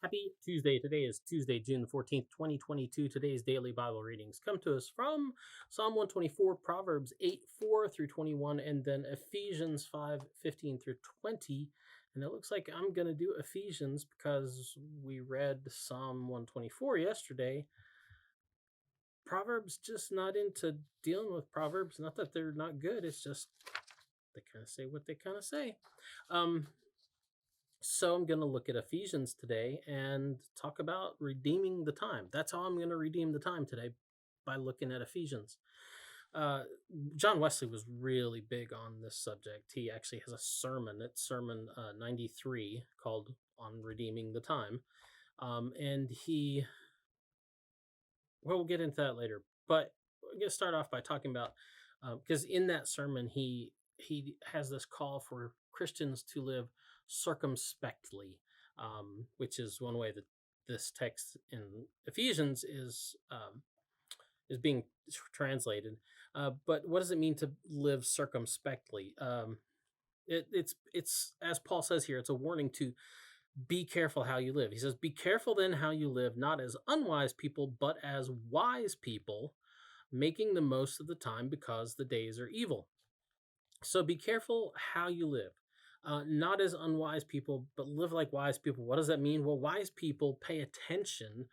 Happy Tuesday. Today is Tuesday, June 14th, 2022. Today's daily Bible readings come to us from Psalm 124, Proverbs 8:4 through 21, and then Ephesians 5:15 through 20. And it looks like I'm going to do Ephesians because we read Psalm 124 yesterday. Proverbs just not into dealing with Proverbs. Not that they're not good, it's just they kind of say what they kind of say. So I'm going to look at Ephesians today and talk about redeeming the time. That's how I'm going to redeem the time today, by looking at Ephesians. John Wesley was really big on this subject. He actually has a sermon. It's Sermon 93 called On Redeeming the Time. And we'll get into that later. But I'm going to start off by talking about, because in that sermon, he has this call for Christians to live circumspectly, which is one way that this text in Ephesians is being translated. But what does it mean to live circumspectly? It's as Paul says here, it's a warning to be careful how you live. He says, "Be careful then how you live, not as unwise people, but as wise people, making the most of the time because the days are evil." So be careful how you live. Not as unwise people, but live like wise people. What does that mean? Well, wise people pay attention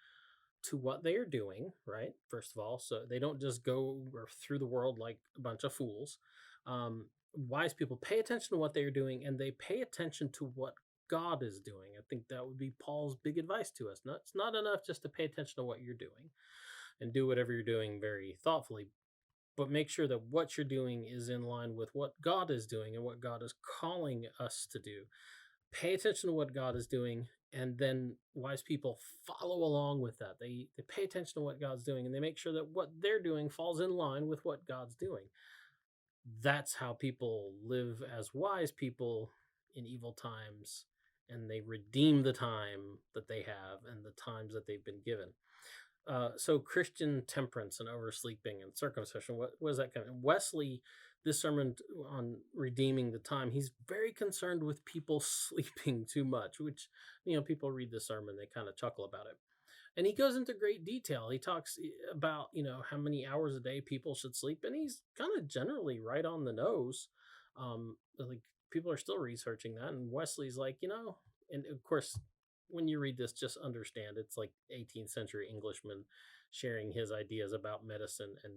to what they are doing, right? First of all, so they don't just go through the world like a bunch of fools. Wise people pay attention to what they are doing, and they pay attention to what God is doing. I think that would be Paul's big advice to us. It's not enough just to pay attention to what you're doing and do whatever you're doing very thoughtfully, but make sure that what you're doing is in line with what God is doing and what God is calling us to do. Pay attention to what God is doing, and then wise people follow along with that. They pay attention to what God's doing, and they make sure that what they're doing falls in line with what God's doing. That's how people live as wise people in evil times, and they redeem the time that they have and the times that they've been given. So Christian temperance and oversleeping and circumcision, what was that kind of? Wesley, this sermon on redeeming the time, he's very concerned with people sleeping too much, which, people read the sermon, they kind of chuckle about it. And he goes into great detail. He talks about, how many hours a day people should sleep, and he's kind of generally right on the nose. Like, people are still researching that, and Wesley's like, and of course, when you read this, just understand it's like 18th century Englishman sharing his ideas about medicine and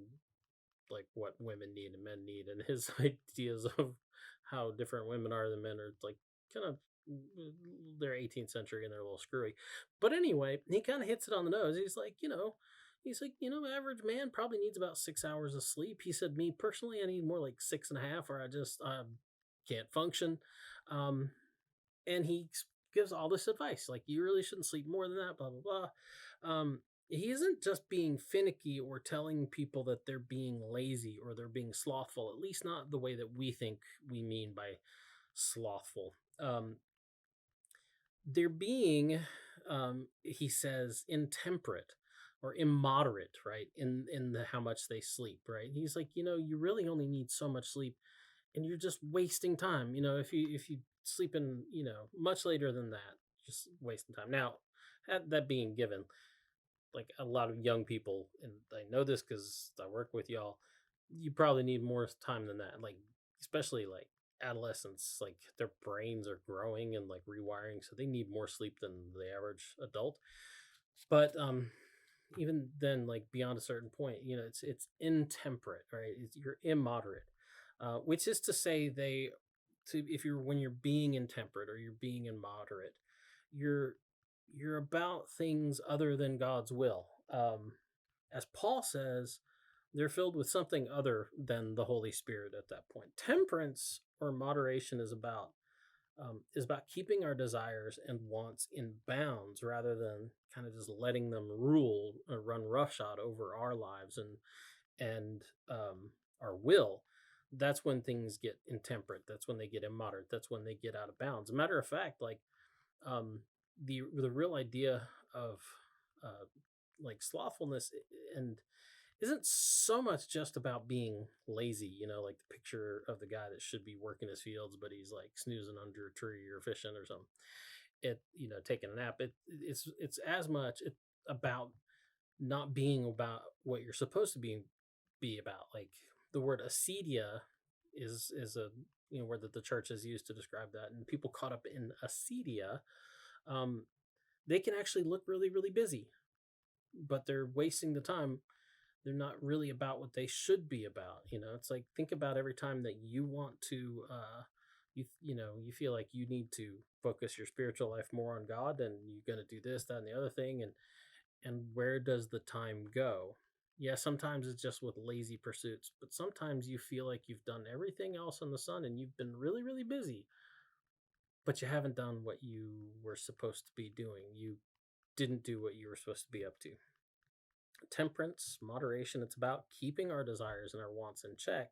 like what women need and men need, and his ideas of how different women are than men are like kind of, they're 18th century and they're a little screwy. But anyway, he kind of hits it on the nose. He's like, average man probably needs about 6 hours of sleep. He said, me personally, I need more like 6.5, or I can't function. And he gives all this advice, like, you really shouldn't sleep more than that, blah blah blah. He isn't just being finicky or telling people that they're being lazy or they're being slothful, at least not the way that we think we mean by slothful. They're being, he says, intemperate or immoderate, right? In the how much they sleep, right? He's like, you really only need so much sleep, and you're just wasting time. If you sleep in, much later than that, just wasting time. Now, that being given, like a lot of young people, and I know this because I work with y'all, you probably need more time than that. Like, especially like adolescents, like their brains are growing and like rewiring, so they need more sleep than the average adult. But even then, like beyond a certain point, it's intemperate, right? You're immoderate, which is to say, when you're being intemperate or you're being immoderate, you're about things other than God's will. As Paul says, they're filled with something other than the Holy Spirit at that point. Temperance or moderation is about keeping our desires and wants in bounds rather than kind of just letting them rule or run roughshod over our lives and our will. That's when things get intemperate. That's when they get immoderate. That's when they get out of bounds. As a matter of fact, like, the real idea of like slothfulness and isn't so much just about being lazy, like the picture of the guy that should be working his fields, but he's like snoozing under a tree or fishing or something. taking a nap. It's as much about not being about what you're supposed to be about. Like the word acedia is a word that the church has used to describe that, and people caught up in acedia, um, they can actually look really really busy, but they're wasting the time. They're not really about what they should be about. It's like, think about every time that you want to you feel like you need to focus your spiritual life more on God, and you're going to do this, that, and the other thing, and where does the time go? Yeah, sometimes it's just with lazy pursuits, but sometimes you feel like you've done everything else in the sun and you've been really really busy, but you haven't done what you were supposed to be doing. You didn't do what you were supposed to be up to. Temperance, moderation, it's about keeping our desires and our wants in check.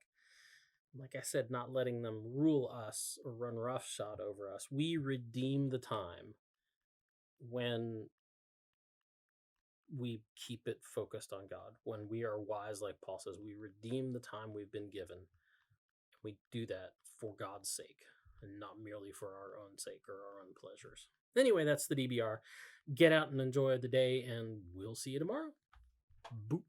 Like I said, not letting them rule us or run roughshod over us. We redeem the time when we keep it focused on God. When we are wise, like Paul says, we redeem the time we've been given. We do that for God's sake and not merely for our own sake or our own pleasures. Anyway, that's the DBR. Get out and enjoy the day, and we'll see you tomorrow. Boop.